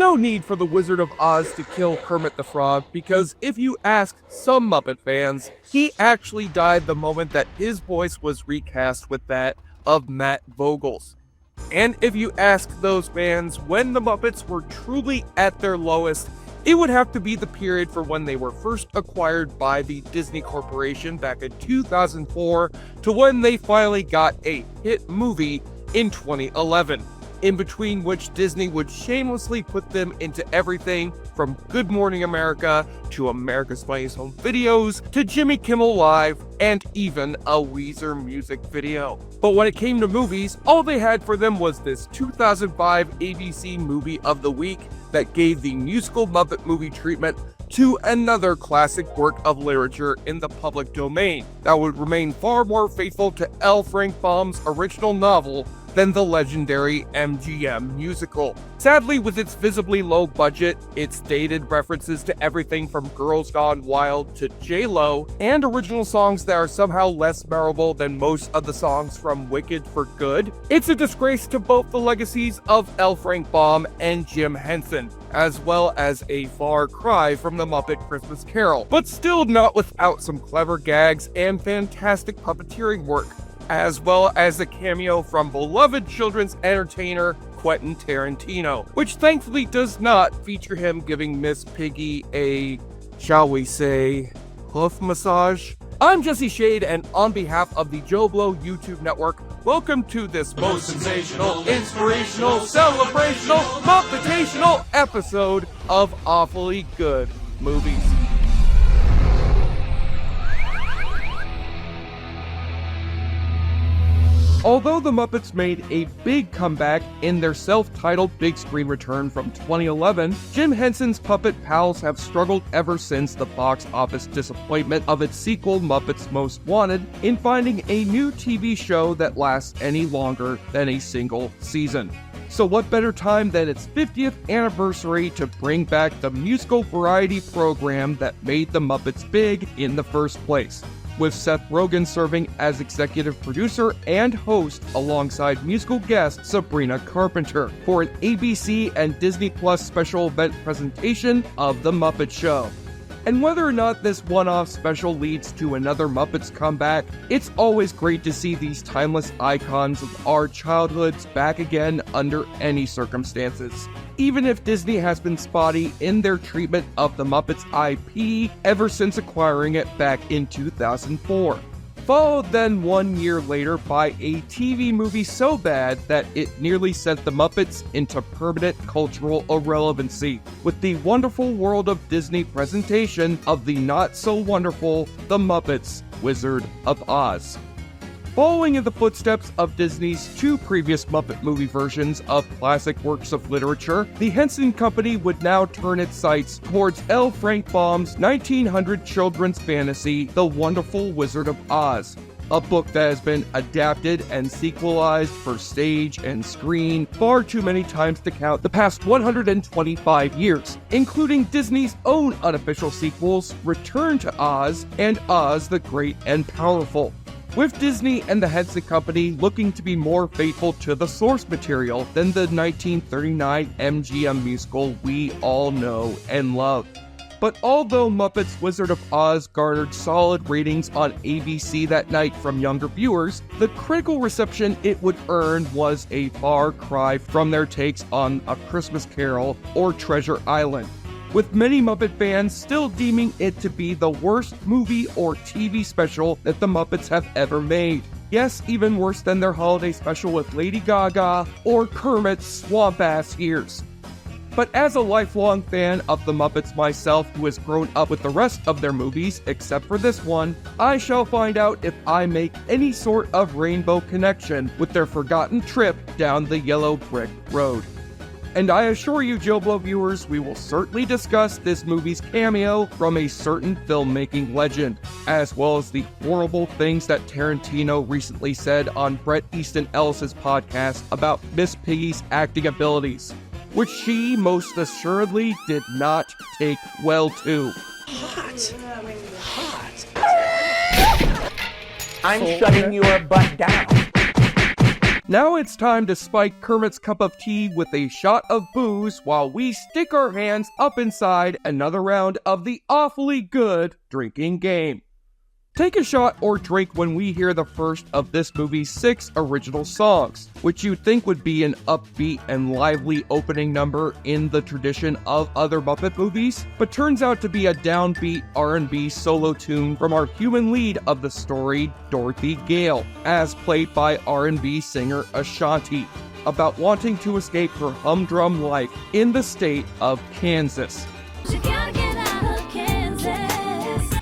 no need for the Wizard of Oz to kill Kermit the Frog, because if you ask some Muppet fans, he actually died the moment that his voice was recast with that of Matt Vogel's. And if you ask those fans when the Muppets were truly at their lowest, it would have to be the period for when they were first acquired by the Disney Corporation back in 2004 to when they finally got a hit movie in 2011, in between which Disney would shamelessly put them into everything from Good Morning America to America's Funniest Home Videos to Jimmy Kimmel Live and even a Weezer music video. But when it came to movies, all they had for them was this 2005 ABC Movie of the Week that gave the musical Muppet movie treatment to another classic work of literature in the public domain that would remain far more faithful to L. Frank Baum's original novel than the legendary MGM musical. Sadly, with its visibly low budget, its dated references to everything from Girls Gone Wild to JoBlo, and original songs that are somehow less memorable than most of the songs from Wicked for Good, it's a disgrace to both the legacies of L. Frank Baum and Jim Henson, as well as a far cry from the Muppet Christmas Carol, but still not without some clever gags and fantastic puppeteering work, as well as a cameo from beloved children's entertainer Quentin Tarantino, which thankfully does not feature him giving Miss Piggy a, shall we say, hoof massage. I'm Jesse Shade, and on behalf of the JoBlo YouTube network, welcome to this most sensational, inspirational, celebrational, Muppetational episode of Awfully Good Movies. Although the Muppets made a big comeback in their self-titled big screen return from 2011, Jim Henson's puppet pals have struggled ever since the box office disappointment of its sequel Muppets Most Wanted in finding a new TV show that lasts any longer than a single season. So what better time than its 50th anniversary to bring back the musical variety program that made the Muppets big in the first place, with Seth Rogen serving as executive producer and host alongside musical guest Sabrina Carpenter for an ABC and Disney Plus special event presentation of The Muppet Show. And whether or not this one-off special leads to another Muppets comeback, it's always great to see these timeless icons of our childhoods back again under any circumstances, even if Disney has been spotty in their treatment of the Muppets IP ever since acquiring it back in 2004. Followed then 1 year later by a TV movie so bad that it nearly sent the Muppets into permanent cultural irrelevancy, with the Wonderful World of Disney presentation of the not-so-wonderful The Muppets Wizard of Oz. Following in the footsteps of Disney's two previous Muppet movie versions of classic works of literature, the Henson Company would now turn its sights towards L. Frank Baum's 1900 children's fantasy, The Wonderful Wizard of Oz, a book that has been adapted and sequelized for stage and screen far too many times to count the past 125 years, including Disney's own unofficial sequels, Return to Oz and Oz the Great and Powerful, with Disney and the Henson Company looking to be more faithful to the source material than the 1939 MGM musical we all know and love. But although Muppets Wizard of Oz garnered solid ratings on ABC that night from younger viewers, the critical reception it would earn was a far cry from their takes on A Christmas Carol or Treasure Island, with many Muppet fans still deeming it to be the worst movie or TV special that the Muppets have ever made. Yes, even worse than their holiday special with Lady Gaga or Kermit's swamp-ass ears. But as a lifelong fan of the Muppets myself who has grown up with the rest of their movies, except for this one, I shall find out if I make any sort of rainbow connection with their forgotten trip down the yellow brick road. And I assure you, JoBlo viewers, we will certainly discuss this movie's cameo from a certain filmmaking legend, as well as the horrible things that Tarantino recently said on Bret Easton Ellis's podcast about Miss Piggy's acting abilities, which she most assuredly did not take well to. Hot. I'm shutting your butt down. Now it's time to spike Kermit's cup of tea with a shot of booze while we stick our hands up inside another round of the awfully good drinking game. Take a shot or drink when we hear the first of this movie's 6 original songs, which you'd think would be an upbeat and lively opening number in the tradition of other Muppet movies, but turns out to be a downbeat R&B solo tune from our human lead of the story, Dorothy Gale, as played by R&B singer Ashanti, about wanting to escape her humdrum life in the state of Kansas.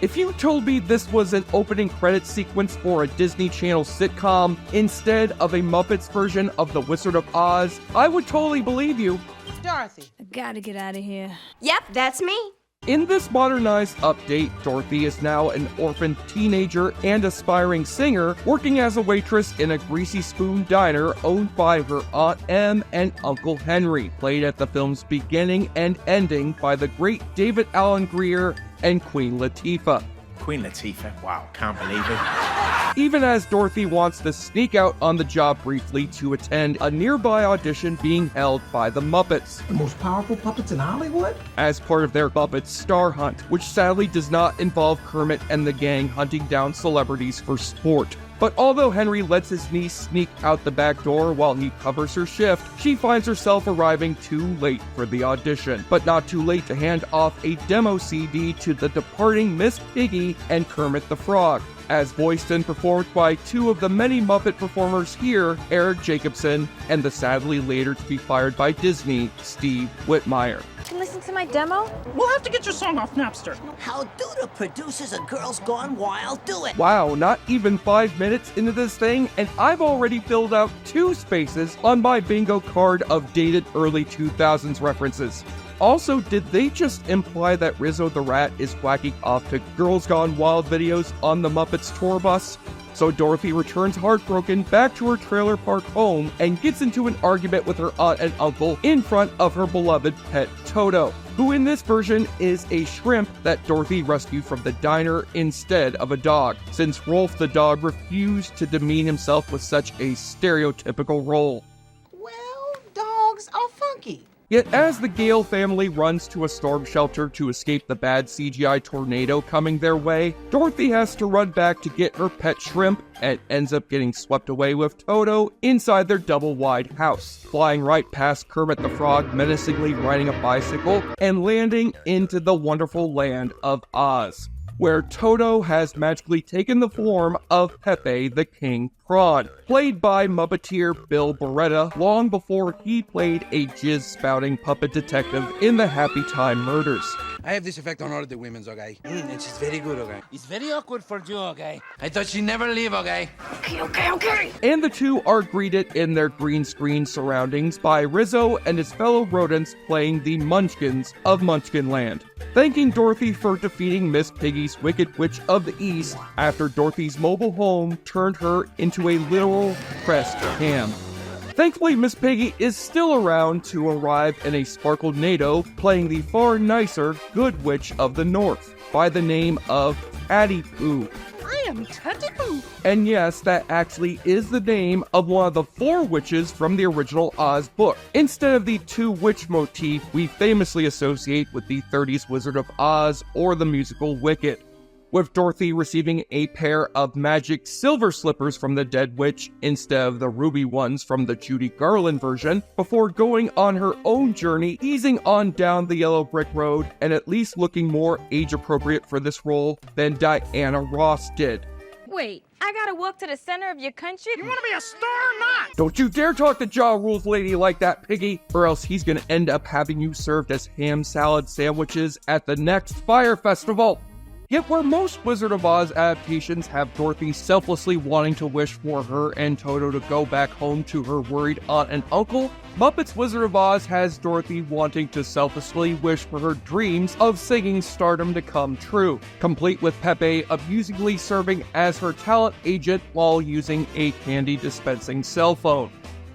If you told me this was an opening credits sequence for a Disney Channel sitcom instead of a Muppets version of The Wizard of Oz, I would totally believe you. Dorothy. I gotta get out of here. Yep, that's me. In this modernized update, Dorothy is now an orphaned teenager and aspiring singer working as a waitress in a Greasy Spoon diner owned by her Aunt Em and Uncle Henry, played at the film's beginning and ending by the great David Alan Grier and Queen Latifah. Queen Latifah, wow, can't believe it. Even as Dorothy wants to sneak out on the job briefly to attend a nearby audition being held by the Muppets. The most powerful puppets in Hollywood? As part of their Muppet Star Hunt, which sadly does not involve Kermit and the gang hunting down celebrities for sport. But although Henry lets his niece sneak out the back door while he covers her shift, she finds herself arriving too late for the audition, but not too late to hand off a demo CD to the departing Miss Piggy and Kermit the Frog, as voiced and performed by 2 of the many Muppet performers here, Eric Jacobson and the sadly later to be fired by Disney, Steve Whitmire. You can listen to my demo? We'll have to get your song off Napster. How do the producers of Girls Gone Wild do it? Wow, not even 5 minutes into this thing, and I've already filled out 2 spaces on my bingo card of dated early 2000s references. Also, did they just imply that Rizzo the Rat is whacking off to Girls Gone Wild videos on the Muppets tour bus? So Dorothy returns heartbroken back to her trailer park home and gets into an argument with her aunt and uncle in front of her beloved pet Toto, who in this version is a shrimp that Dorothy rescued from the diner instead of a dog, since Rolf the dog refused to demean himself with such a stereotypical role. Well, dogs are funky. Yet as the Gale family runs to a storm shelter to escape the bad CGI tornado coming their way, Dorothy has to run back to get her pet shrimp and ends up getting swept away with Toto inside their double-wide house, flying right past Kermit the Frog menacingly riding a bicycle and landing into the wonderful land of Oz, where Toto has magically taken the form of Pepe the King Prawn, played by Muppeteer Bill Beretta long before he played a jizz-spouting puppet detective in the Happy Time Murders. I have this effect on all the women, okay? And she's very good, okay? It's very awkward for you, okay? I thought she'd never leave, okay? Okay. And the two are greeted in their green screen surroundings by Rizzo and his fellow rodents playing the Munchkins of Munchkinland, thanking Dorothy for defeating Miss Piggy's Wicked Witch of the East after Dorothy's mobile home turned her into a literal pressed ham. Thankfully, Miss Piggy is still around to arrive in a sparkled NATO playing the far nicer Good Witch of the North by the name of Patty Pooh. I am Teddy Pooh. And yes, that actually is the name of one of the 4 witches from the original Oz book, instead of the 2 witch motif we famously associate with the 30s Wizard of Oz or the musical Wicked, with Dorothy receiving a pair of magic silver slippers from the Dead Witch instead of the ruby ones from the Judy Garland version, before going on her own journey, easing on down the yellow brick road and at least looking more age-appropriate for this role than Diana Ross did. Wait, I gotta walk to the center of your country? You want to be a star or not? Don't you dare talk to Ja Rule's lady like that, Piggy, or else he's gonna end up having you served as ham salad sandwiches at the next Fire Festival. Yet where most Wizard of Oz adaptations have Dorothy selflessly wanting to wish for her and Toto to go back home to her worried aunt and uncle, Muppets Wizard of Oz has Dorothy wanting to selflessly wish for her dreams of singing stardom to come true, complete with Pepe amusingly serving as her talent agent while using a candy dispensing cell phone.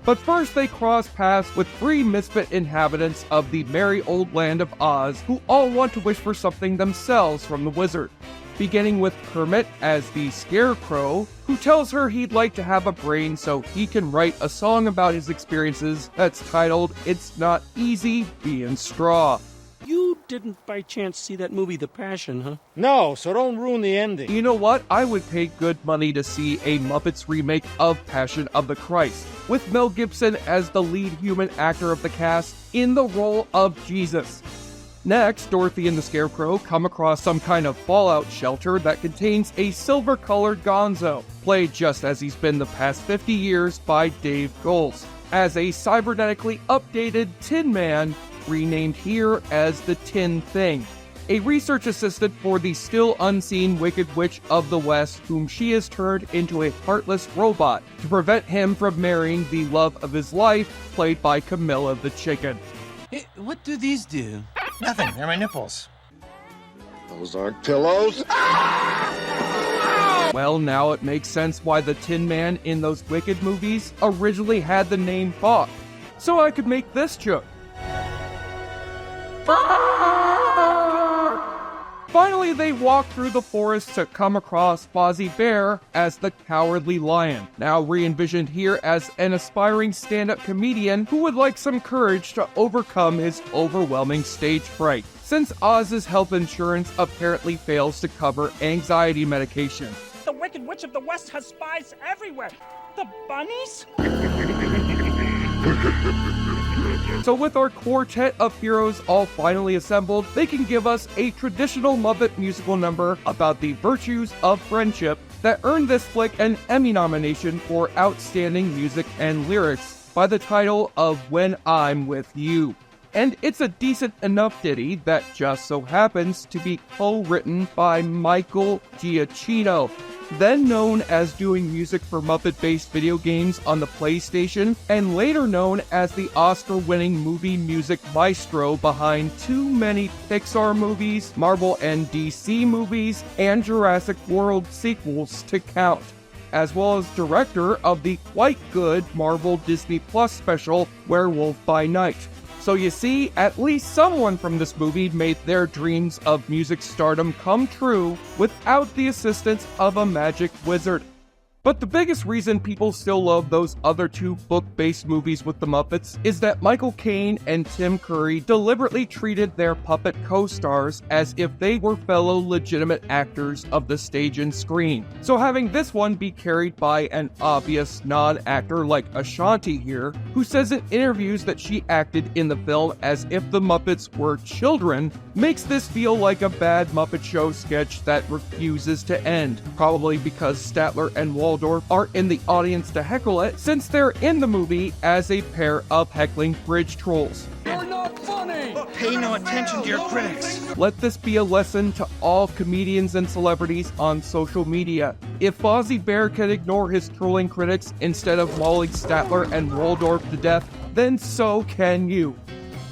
But first they cross paths with 3 misfit inhabitants of the merry old land of Oz who all want to wish for something themselves from the wizard. beginning with Kermit as the Scarecrow, who tells her he'd like to have a brain so he can write a song about his experiences that's titled "It's Not Easy Being Straw." You didn't by chance see that movie The Passion, huh? No, so don't ruin the ending. You know what? I would pay good money to see a Muppets remake of Passion of the Christ, with Mel Gibson as the lead human actor of the cast in the role of Jesus. Next, Dorothy and the Scarecrow come across some kind of fallout shelter that contains a silver-colored Gonzo, played just as he's been the past 50 years by Dave Goelz, as a cybernetically updated Tin Man, renamed here as the Tin Thing, a research assistant for the still unseen Wicked Witch of the West, whom she has turned into a heartless robot to prevent him from marrying the love of his life, played by Camilla the Chicken. Hey, what do these do? Nothing. They're my nipples. Those aren't pillows. Well, now it makes sense why the Tin Man in those Wicked movies originally had the name Fawk. So I could make this joke. Finally, they walk through the forest to come across Fozzie Bear as the Cowardly Lion, now re-envisioned here as an aspiring stand-up comedian who would like some courage to overcome his overwhelming stage fright, since Oz's health insurance apparently fails to cover anxiety medication. The Wicked Witch of the West has spies everywhere. The bunnies? So with our quartet of heroes all finally assembled, they can give us a traditional Muppet musical number about the virtues of friendship that earned this flick an Emmy nomination for Outstanding Music and Lyrics by the title of When I'm With You. And it's a decent enough ditty that just so happens to be co-written by Michael Giacchino, then known as doing music for Muppet-based video games on the PlayStation, and later known as the Oscar-winning movie music maestro behind too many Pixar movies, Marvel and DC movies, and Jurassic World sequels to count, as well as director of the quite good Marvel Disney Plus special Werewolf by Night. So you see, at least someone from this movie made their dreams of music stardom come true without the assistance of a magic wizard. But the biggest reason people still love those other two book-based movies with the Muppets is that Michael Caine and Tim Curry deliberately treated their puppet co-stars as if they were fellow legitimate actors of the stage and screen. So having this one be carried by an obvious non-actor like Ashanti here, who says in interviews that she acted in the film as if the Muppets were children, makes this feel like a bad Muppet Show sketch that refuses to end, probably because Statler and Waldorf are in the audience to heckle it, since they're in the movie as a pair of heckling bridge trolls. You're not funny! Pay no attention to your critics. Let this be a lesson to all comedians and celebrities on social media. If Fozzie Bear can ignore his trolling critics instead of mauling Statler and Waldorf to death, then so can you.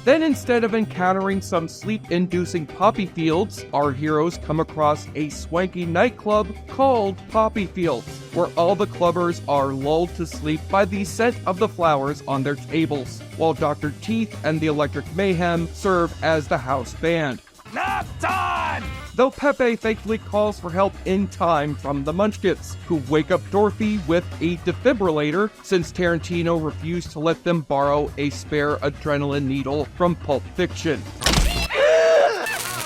Then instead of encountering some sleep-inducing poppy fields, our heroes come across a swanky nightclub called Poppy Fields, where all the clubbers are lulled to sleep by the scent of the flowers on their tables, while Dr. Teeth and the Electric Mayhem serve as the house band. Nap time! Though Pepe thankfully calls for help in time from the Munchkins, who wake up Dorothy with a defibrillator since Tarantino refused to let them borrow a spare adrenaline needle from Pulp Fiction.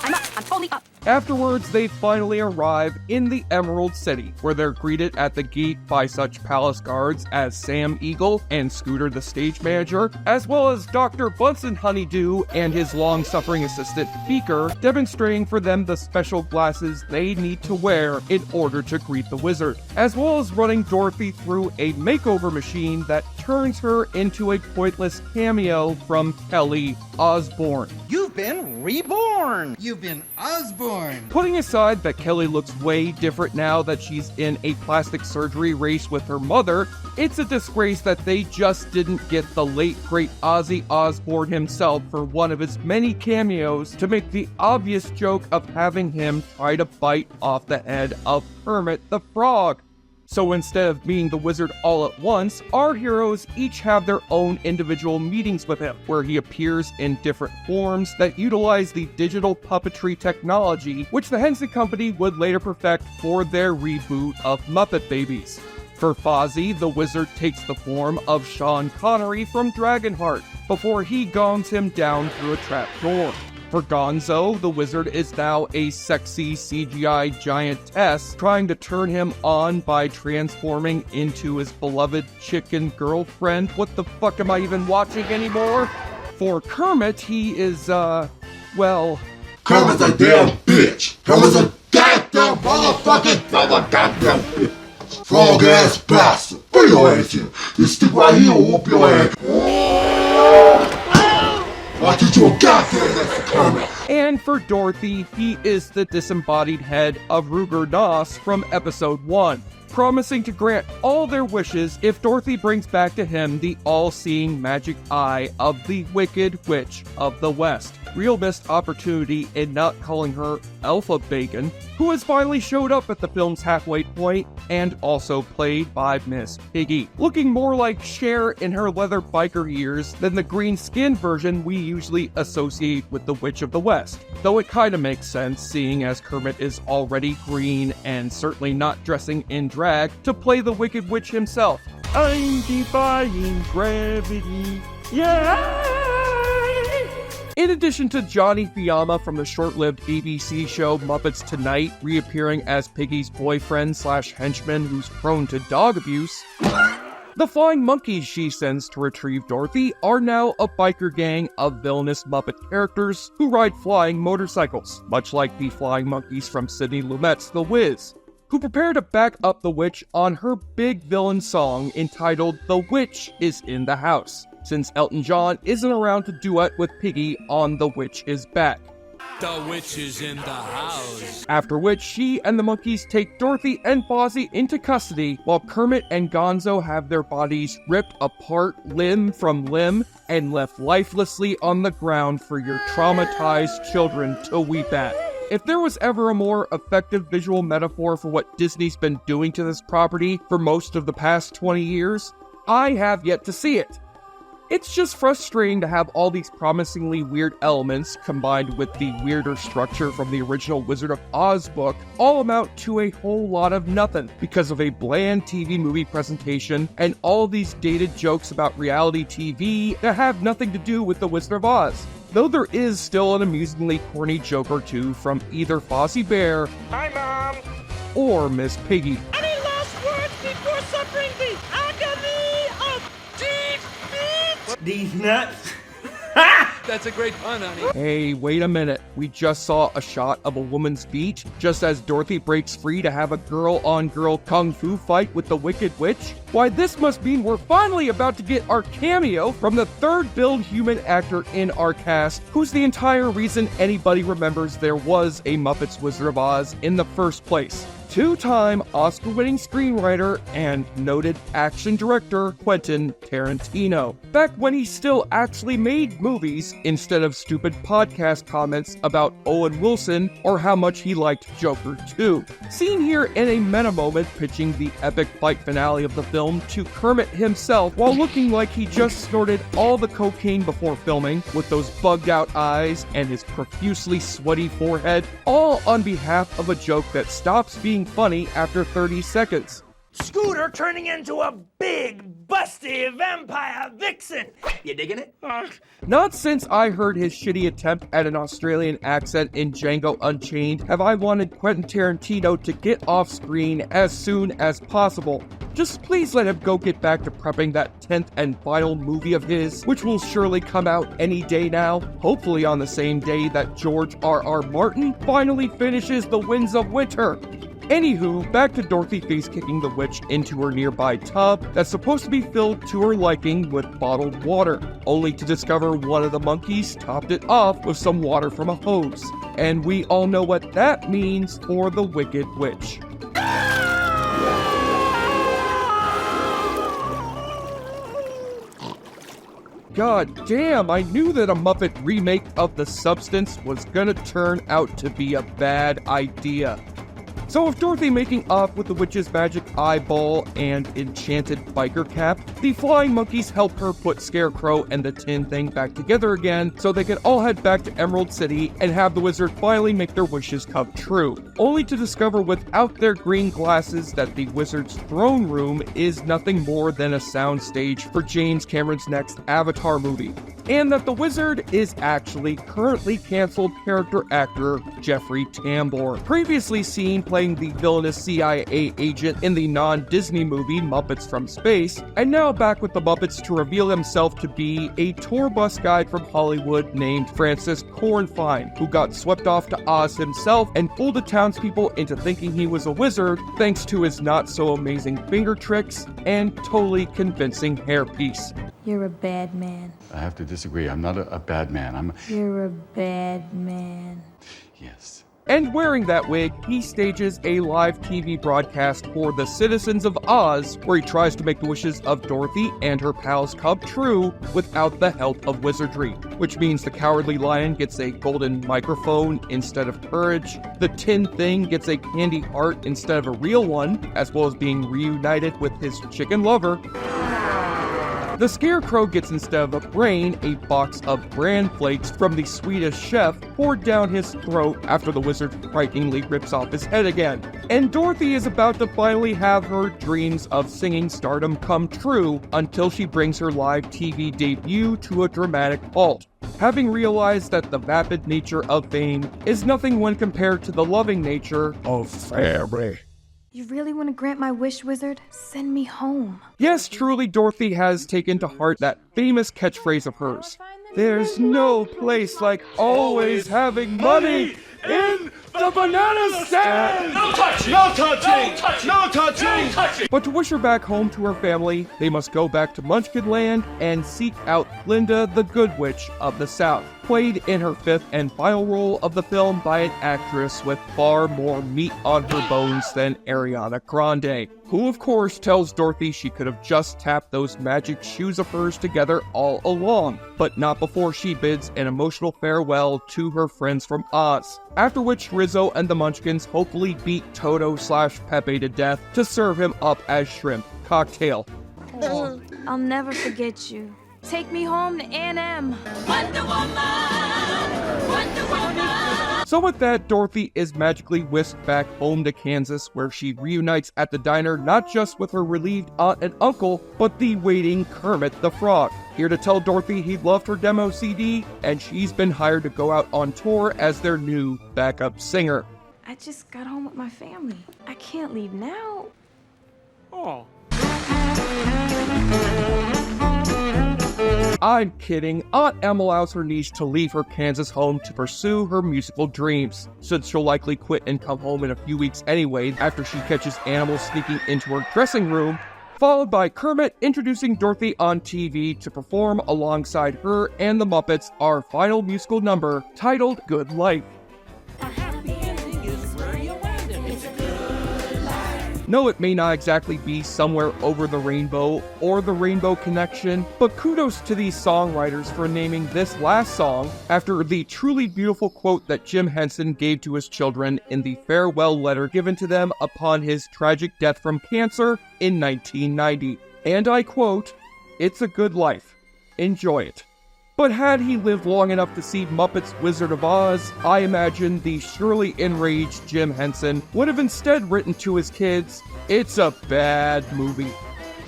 I'm fully up. Afterwards, they finally arrive in the Emerald City, where they're greeted at the gate by such palace guards as Sam Eagle and Scooter the stage manager, as well as Dr. Bunsen Honeydew and his long-suffering assistant Beaker, demonstrating for them the special glasses they need to wear in order to greet the wizard, as well as running Dorothy through a makeover machine that turns her into a pointless cameo from Kelly Osbourne. You've been reborn. You've been Osborne! Putting aside that Kelly looks way different now that she's in a plastic surgery race with her mother, it's a disgrace that they just didn't get the late great Ozzy Osbourne himself for one of his many cameos to make the obvious joke of having him try to bite off the head of Kermit the Frog. So instead of meeting the wizard all at once, our heroes each have their own individual meetings with him, where he appears in different forms that utilize the digital puppetry technology, which the Henson Company would later perfect for their reboot of Muppet Babies. For Fozzie, the wizard takes the form of Sean Connery from Dragonheart, before he gongs him down through a trapdoor. For Gonzo, the wizard is now a sexy CGI giantess trying to turn him on by transforming into his beloved chicken girlfriend. What the fuck am I even watching anymore? For Kermit, he is, well... Kermit's a damn bitch! Kermit's a goddamn motherfucking goddamn bitch! Frog-ass bastard! Bring your ass here! You stick right here or whoop your ass! I'll teach you a goddamn lesson, Kermit! And for Dorothy, he is the disembodied head of Ruger Nos from episode 1, promising to grant all their wishes if Dorothy brings back to him the all-seeing magic eye of the Wicked Witch of the West. Real missed opportunity in not calling her Alpha Bacon, who has finally showed up at the film's halfway point and also played by Miss Piggy, looking more like Cher in her leather biker years than the green skin version we usually associate with the Witch of the West. Though it kinda makes sense, seeing as Kermit is already green and certainly not dressing in drag to play the Wicked Witch himself. I'm defying gravity, yeah! In addition to Johnny Fiamma from the short-lived ABC show Muppets Tonight, reappearing as Piggy's boyfriend/henchman who's prone to dog abuse, the flying monkeys she sends to retrieve Dorothy are now a biker gang of villainous Muppet characters who ride flying motorcycles, much like the flying monkeys from Sidney Lumet's The Wiz, who prepare to back up the witch on her big villain song entitled The Witch is in the House, since Elton John isn't around to duet with Piggy on The Witch is Back. The witch is in the house. After which, she and the monkeys take Dorothy and Fozzie into custody, while Kermit and Gonzo have their bodies ripped apart limb from limb and left lifelessly on the ground for your traumatized children to weep at. If there was ever a more effective visual metaphor for what Disney's been doing to this property for most of the past 20 years, I have yet to see it. It's just frustrating to have all these promisingly weird elements combined with the weirder structure from the original Wizard of Oz book all amount to a whole lot of nothing because of a bland TV movie presentation and all these dated jokes about reality TV that have nothing to do with the Wizard of Oz. Though there is still an amusingly corny joke or two from either Fozzie Bear, Hi, Mom! or Miss Piggy. Any last words before suffering the agony of defeat? These nuts. That's a great pun, honey. Hey, wait a minute. We just saw a shot of a woman's feet, just as Dorothy breaks free to have a girl-on-girl kung fu fight with the Wicked Witch? Why, this must mean we're finally about to get our cameo from the third billed human actor in our cast, who's the entire reason anybody remembers there was a Muppets Wizard of Oz in the first place. Two-time Oscar-winning screenwriter and noted action director Quentin Tarantino, back when he still actually made movies instead of stupid podcast comments about Owen Wilson or how much he liked Joker 2. Seen here in a meta moment pitching the epic fight finale of the film to Kermit himself while looking like he just snorted all the cocaine before filming with those bugged out eyes and his profusely sweaty forehead, all on behalf of a joke that stops being funny after 30 seconds. Scooter turning into a big, busty vampire vixen. You digging it? Not since I heard his shitty attempt at an Australian accent in Django Unchained have I wanted Quentin Tarantino to get off screen as soon as possible. Just please let him go get back to prepping that 10th and final movie of his, which will surely come out any day now, hopefully on the same day that George R.R. Martin finally finishes The Winds of Winter. Anywho, back to Dorothy face-kicking the witch into her nearby tub that's supposed to be filled to her liking with bottled water, only to discover one of the monkeys topped it off with some water from a hose. And we all know what that means for the Wicked Witch. God damn, I knew that a Muppet remake of The Substance was gonna turn out to be a bad idea. So if Dorothy making up with the witch's magic eyeball and enchanted biker cap, the flying monkeys help her put Scarecrow and the Tin Thing back together again so they can all head back to Emerald City and have the wizard finally make their wishes come true, only to discover without their green glasses that the wizard's throne room is nothing more than a soundstage for James Cameron's next Avatar movie, and that the wizard is actually currently canceled character actor Jeffrey Tambor, previously seen playing the villainous CIA agent in the non-Disney movie Muppets from Space, and now back with the Muppets to reveal himself to be a tour bus guide from Hollywood named Francis Cornfine, who got swept off to Oz himself and fooled the townspeople into thinking he was a wizard thanks to his not-so-amazing finger tricks and totally convincing hairpiece. You're a bad man. I have to disagree. I'm not a bad man. You're a bad man. Yes. And wearing that wig, he stages a live TV broadcast for the citizens of Oz, where he tries to make the wishes of Dorothy and her pals come true without the help of wizardry, which means the Cowardly Lion gets a golden microphone instead of courage, the Tin Thing gets a candy heart instead of a real one, as well as being reunited with his chicken lover. The Scarecrow gets, instead of a brain, a box of bran flakes from the Swedish chef poured down his throat after the wizard frighteningly rips off his head again. And Dorothy is about to finally have her dreams of singing stardom come true until she brings her live TV debut to a dramatic halt, having realized that the vapid nature of fame is nothing when compared to the loving nature of family. You really want to grant my wish, wizard? Send me home. Yes, truly, Dorothy has taken to heart that famous catchphrase of hers. There's no place like always having money in the banana stand! No touching! No touching! No touching! No touching! No touching! But to wish her back home to her family, they must go back to Munchkin Land and seek out Glinda, the Good Witch of the South, played in her fifth and final role of the film by an actress with far more meat on her bones than Ariana Grande, who of course tells Dorothy she could have just tapped those magic shoes of hers together all along, but not before she bids an emotional farewell to her friends from Oz, after which Rizzo and the Munchkins hopefully beat Toto/Pepe to death to serve him up as shrimp cocktail. I'll never forget you. Take me home to Aunt Em. Wonder Woman! Wonder Woman! So with that, Dorothy is magically whisked back home to Kansas, where she reunites at the diner not just with her relieved aunt and uncle, but the waiting Kermit the Frog, here to tell Dorothy he loved her demo CD, and she's been hired to go out on tour as their new backup singer. I just got home with my family. I can't leave now. Oh. I'm kidding. Aunt Em allows her niece to leave her Kansas home to pursue her musical dreams, since she'll likely quit and come home in a few weeks anyway after she catches animals sneaking into her dressing room, followed by Kermit introducing Dorothy on TV to perform alongside her and the Muppets our final musical number titled Good Life. No, it may not exactly be Somewhere Over the Rainbow or The Rainbow Connection, but kudos to these songwriters for naming this last song after the truly beautiful quote that Jim Henson gave to his children in the farewell letter given to them upon his tragic death from cancer in 1990. And I quote, "It's a good life. Enjoy it." But had he lived long enough to see Muppets Wizard of Oz, I imagine the surely enraged Jim Henson would have instead written to his kids, "It's a bad movie.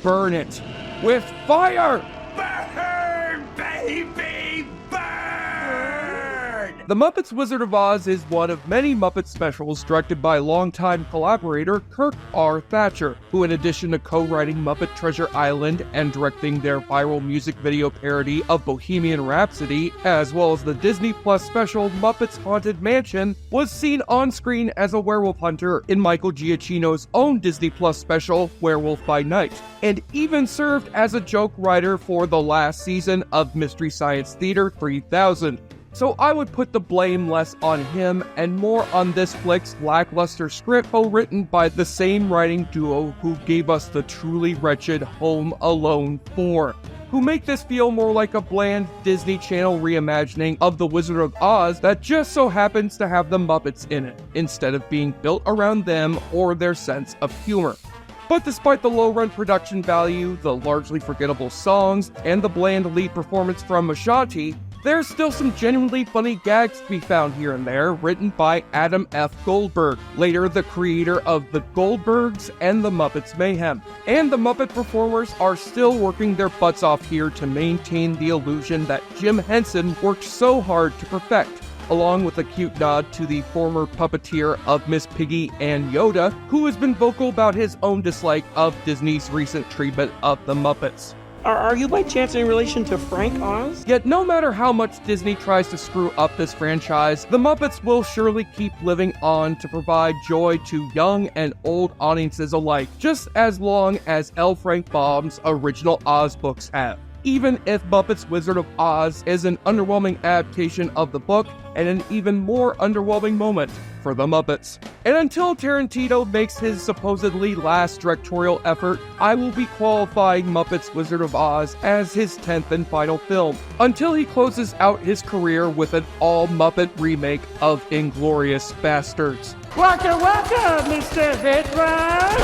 Burn it with fire!" Burn, baby, burn! The Muppets Wizard of Oz is one of many Muppet specials directed by longtime collaborator Kirk R. Thatcher, who in addition to co-writing Muppet Treasure Island and directing their viral music video parody of Bohemian Rhapsody, as well as the Disney Plus special Muppets Haunted Mansion, was seen on screen as a werewolf hunter in Michael Giacchino's own Disney Plus special Werewolf by Night, and even served as a joke writer for the last season of Mystery Science Theater 3000. So I would put the blame less on him and more on this flick's lackluster script co-written by the same writing duo who gave us the truly wretched Home Alone 4. who make this feel more like a bland Disney Channel reimagining of The Wizard of Oz that just so happens to have the Muppets in it, instead of being built around them or their sense of humor. But despite the low-run production value, the largely forgettable songs, and the bland lead performance from Ashanti, there's still some genuinely funny gags to be found here and there, written by Adam F. Goldberg, later the creator of The Goldbergs and The Muppets Mayhem. And the Muppet performers are still working their butts off here to maintain the illusion that Jim Henson worked so hard to perfect, along with a cute nod to the former puppeteer of Miss Piggy and Yoda, who has been vocal about his own dislike of Disney's recent treatment of the Muppets. Are you by chance in relation to Frank Oz? Yet no matter how much Disney tries to screw up this franchise, the Muppets will surely keep living on to provide joy to young and old audiences alike, just as long as L. Frank Baum's original Oz books have. Even if Muppets Wizard of Oz is an underwhelming adaptation of the book and an even more underwhelming moment for the Muppets. And until Tarantino makes his supposedly last directorial effort, I will be qualifying Muppets Wizard of Oz as his 10th and final film, until he closes out his career with an all-Muppet remake of Inglourious Basterds. Welcome, welcome, Mr. Hitler!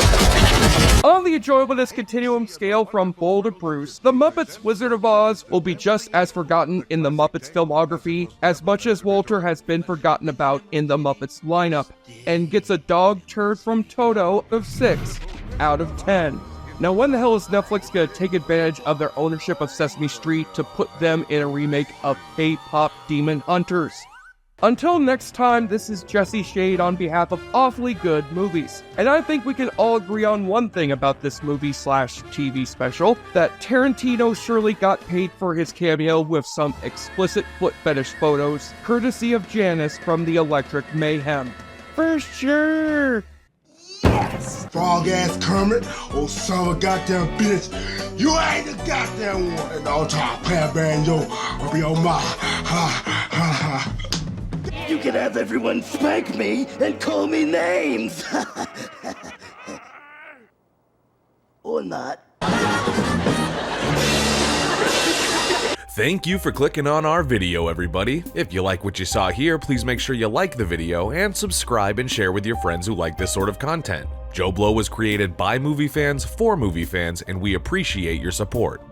On the enjoyableness continuum scale from bold to Bruce, The Muppets Wizard of Oz will be just as forgotten in the Muppets filmography as much as Walter has been forgotten about in the Muppets lineup, and gets a dog turd from Toto of 6 out of 10. Now when the hell is Netflix gonna take advantage of their ownership of Sesame Street to put them in a remake of K-pop Demon Hunters? Until next time, this is Jesse Shade on behalf of Awfully Good Movies. And I think we can all agree on one thing about this movie/TV special, that Tarantino surely got paid for his cameo with some explicit foot fetish photos, courtesy of Janice from the Electric Mayhem. For sure! Yes! Frog-ass Kermit, oh son of a goddamn bitch, you ain't the goddamn one! And on top, Pan Banjo, I'll be on my ha. You can have everyone spank me and call me names. Or not. Thank you for clicking on our video, everybody. If you like what you saw here, please make sure you like the video and subscribe and share with your friends who like this sort of content. JoBlo was created by movie fans for movie fans, and we appreciate your support.